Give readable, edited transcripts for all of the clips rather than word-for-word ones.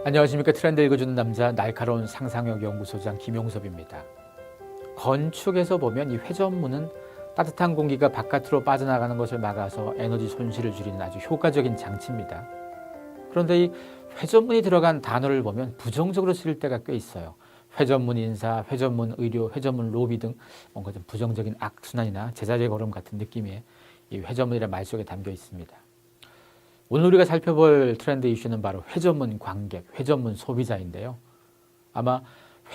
안녕하십니까. 트렌드 읽어주는 남자 날카로운 상상력 연구소장 김용섭입니다. 건축에서 보면 이 회전문은 따뜻한 공기가 바깥으로 빠져나가는 것을 막아서 에너지 손실을 줄이는 아주 효과적인 장치입니다. 그런데 이 회전문이 들어간 단어를 보면 부정적으로 쓰일 때가 꽤 있어요. 회전문 인사, 회전문 의료, 회전문 로비 등 뭔가 좀 부정적인 악순환이나 제자리의 걸음 같은 느낌의 이 회전문이라는 말 속에 담겨 있습니다. 오늘 우리가 살펴볼 트렌드 이슈는 바로 회전문 관객, 회전문 소비자인데요. 아마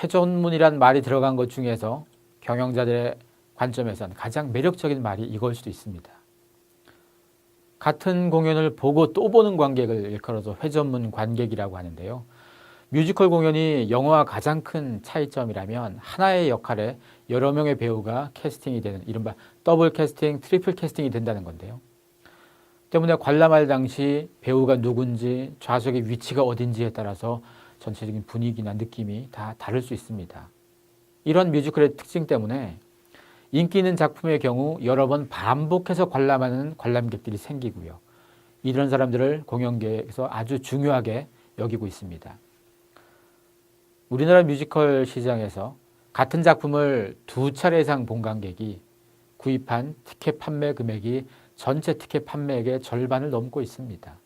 회전문이란 말이 들어간 것 중에서 경영자들의 관점에서는 가장 매력적인 말이 이걸 수도 있습니다. 같은 공연을 보고 또 보는 관객을 일컬어서 회전문 관객이라고 하는데요. 뮤지컬 공연이 영화와 가장 큰 차이점이라면 하나의 역할에 여러 명의 배우가 캐스팅이 되는 이른바 더블 캐스팅, 트리플 캐스팅이 된다는 건데요. 때문에 관람할 당시 배우가 누군지, 좌석의 위치가 어딘지에 따라서 전체적인 분위기나 느낌이 다 다를 수 있습니다. 이런 뮤지컬의 특징 때문에 인기 있는 작품의 경우 여러 번 반복해서 관람하는 관람객들이 생기고요. 이런 사람들을 공연계에서 아주 중요하게 여기고 있습니다. 우리나라 뮤지컬 시장에서 같은 작품을 2차례 이상 본 관객이 구입한 티켓 판매 금액이 전체 티켓 판매액의 절반을 넘고 있습니다.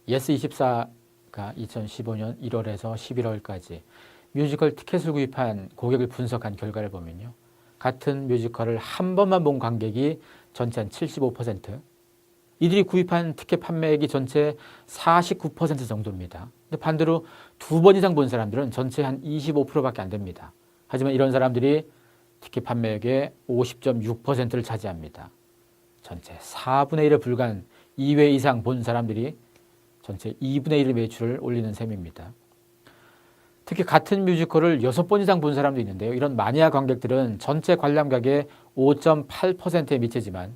예스24가 2015년 1월에서 11월까지 뮤지컬 티켓을 구입한 고객을 분석한 결과를 보면요. 같은 뮤지컬을 한 번만 본 관객이 전체 한 75%, 이들이 구입한 티켓 판매액이 전체 49% 정도입니다. 근데 반대로 2번 이상 본 사람들은 전체 한 25%밖에 안 됩니다. 하지만 이런 사람들이 티켓 판매액의 50.6%를 차지합니다. 전체 4분의 1에 불과한 2회 이상 본 사람들이 전체 2분의 1의 매출을 올리는 셈입니다. 특히 같은 뮤지컬을 6번 이상 본 사람도 있는데요. 이런 마니아 관객들은 전체 관람객의 5.8%에 미치지만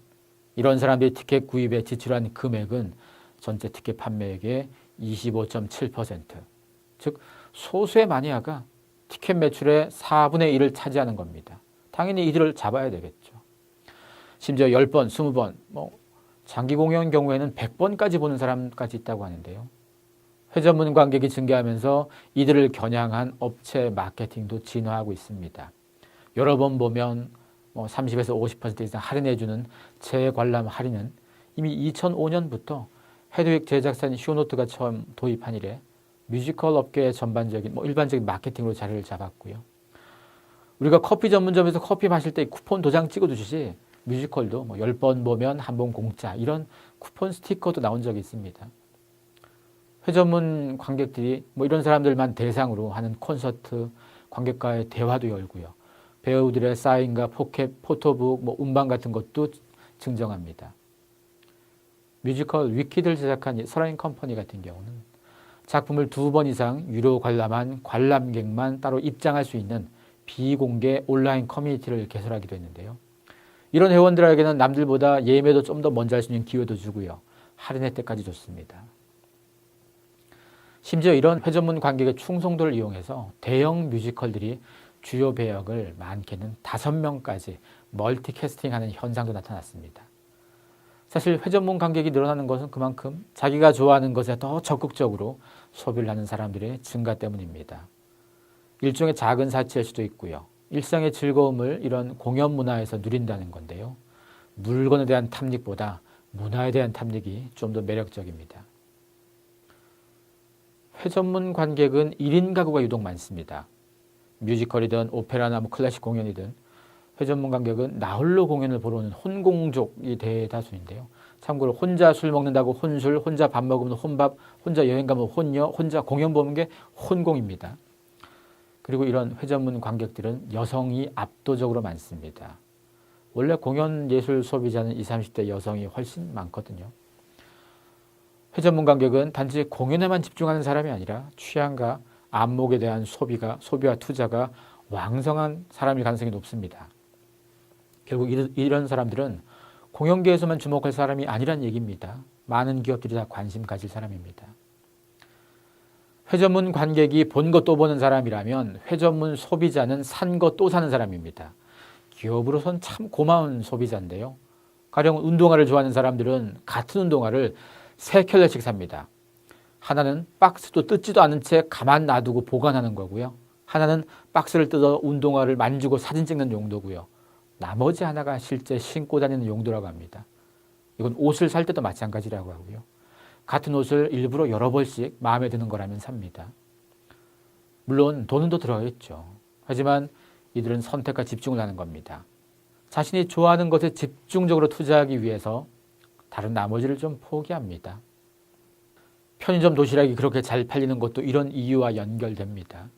이런 사람들이 티켓 구입에 지출한 금액은 전체 티켓 판매액의 25.7%. 즉 소수의 마니아가 티켓 매출의 4분의 1을 차지하는 겁니다. 당연히 이들을 잡아야 되겠죠. 심지어 10번, 20번, 장기 공연 경우에는 100번까지 보는 사람까지 있다고 하는데요. 회전문 관객이 증가하면서 이들을 겨냥한 업체 마케팅도 진화하고 있습니다. 여러 번 보면 30에서 50% 이상 할인해주는 재관람 할인은 이미 2005년부터 헤드윅 제작사인 쇼노트가 처음 도입한 이래 뮤지컬 업계의 전반적인 일반적인 마케팅으로 자리를 잡았고요. 우리가 커피 전문점에서 커피 마실 때 쿠폰 도장 찍어두듯이 뮤지컬도 10번 보면 한 번 공짜 이런 쿠폰 스티커도 나온 적이 있습니다. 회전문 관객들이 이런 사람들만 대상으로 하는 콘서트, 관객과의 대화도 열고요. 배우들의 사인과 포켓, 포토북, 음반 같은 것도 증정합니다. 뮤지컬 위키드를 제작한 서라인 컴퍼니 같은 경우는 작품을 2번 이상 유료 관람한 관람객만 따로 입장할 수 있는 비공개 온라인 커뮤니티를 개설하기도 했는데요. 이런 회원들에게는 남들보다 예매도 좀 더 먼저 할 수 있는 기회도 주고요. 할인 혜택까지 줬습니다. 심지어 이런 회전문 관객의 충성도를 이용해서 대형 뮤지컬들이 주요 배역을 많게는 5명까지 멀티 캐스팅하는 현상도 나타났습니다. 사실 회전문 관객이 늘어나는 것은 그만큼 자기가 좋아하는 것에 더 적극적으로 소비를 하는 사람들의 증가 때문입니다. 일종의 작은 사치일 수도 있고요. 일상의 즐거움을 이런 공연 문화에서 누린다는 건데요. 물건에 대한 탐닉보다 문화에 대한 탐닉이 좀 더 매력적입니다. 회전문 관객은 1인 가구가 유독 많습니다. 뮤지컬이든 오페라나 클래식 공연이든 회전문 관객은 나홀로 공연을 보러 오는 혼공족이 대다수인데요. 참고로 혼자 술 먹는다고 혼술, 혼자 밥 먹으면 혼밥, 혼자 여행 가면 혼여, 혼자 공연 보는 게 혼공입니다. 그리고 이런 회전문 관객들은 여성이 압도적으로 많습니다. 원래 공연 예술 소비자는 20, 30대 여성이 훨씬 많거든요. 회전문 관객은 단지 공연에만 집중하는 사람이 아니라 취향과 안목에 대한 소비와 투자가 왕성한 사람일 가능성이 높습니다. 결국 이런 사람들은 공연계에서만 주목할 사람이 아니란 얘기입니다. 많은 기업들이 다 관심 가질 사람입니다. 회전문 관객이 본 거 또 보는 사람이라면 회전문 소비자는 산 거 또 사는 사람입니다. 기업으로선 참 고마운 소비자인데요. 가령 운동화를 좋아하는 사람들은 같은 운동화를 3켤레씩 삽니다. 하나는 박스도 뜯지도 않은 채 가만 놔두고 보관하는 거고요. 하나는 박스를 뜯어 운동화를 만지고 사진 찍는 용도고요. 나머지 하나가 실제 신고 다니는 용도라고 합니다. 이건 옷을 살 때도 마찬가지라고 하고요. 같은 옷을 일부러 여러 벌씩 마음에 드는 거라면 삽니다. 물론 돈은 더 들어가겠죠. 하지만 이들은 선택과 집중을 하는 겁니다. 자신이 좋아하는 것에 집중적으로 투자하기 위해서 다른 나머지를 좀 포기합니다. 편의점 도시락이 그렇게 잘 팔리는 것도 이런 이유와 연결됩니다.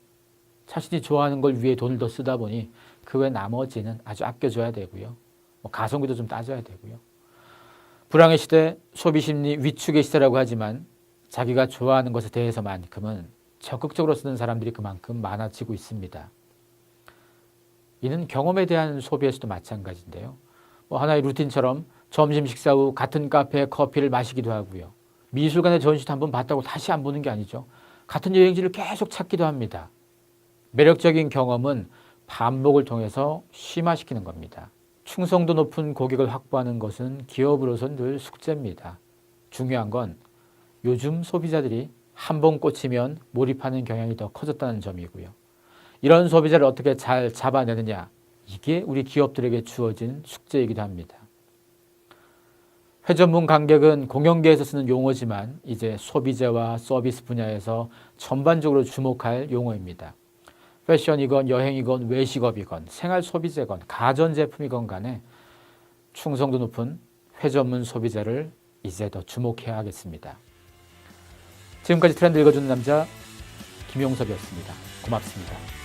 자신이 좋아하는 걸 위해 돈을 더 쓰다 보니 그 외 나머지는 아주 아껴줘야 되고요. 가성비도 좀 따져야 되고요. 불황의 시대, 소비심리 위축의 시대라고 하지만 자기가 좋아하는 것에 대해서만큼은 적극적으로 쓰는 사람들이 그만큼 많아지고 있습니다. 이는 경험에 대한 소비에서도 마찬가지인데요. 하나의 루틴처럼 점심 식사 후 같은 카페에 커피를 마시기도 하고요. 미술관의 전시도 한번 봤다고 다시 안 보는 게 아니죠. 같은 여행지를 계속 찾기도 합니다. 매력적인 경험은 반복을 통해서 심화시키는 겁니다. 충성도 높은 고객을 확보하는 것은 기업으로서는 늘 숙제입니다. 중요한 건 요즘 소비자들이 한 번 꽂히면 몰입하는 경향이 더 커졌다는 점이고요. 이런 소비자를 어떻게 잘 잡아내느냐, 이게 우리 기업들에게 주어진 숙제이기도 합니다. 회전문 관객은 공연계에서 쓰는 용어지만 이제 소비재와 서비스 분야에서 전반적으로 주목할 용어입니다. 패션이건 여행이건 외식업이건 생활 소비재건 가전제품이건 간에 충성도 높은 회전문 소비자를 이제 더 주목해야 하겠습니다. 지금까지 트렌드 읽어주는 남자 김용섭이었습니다. 고맙습니다.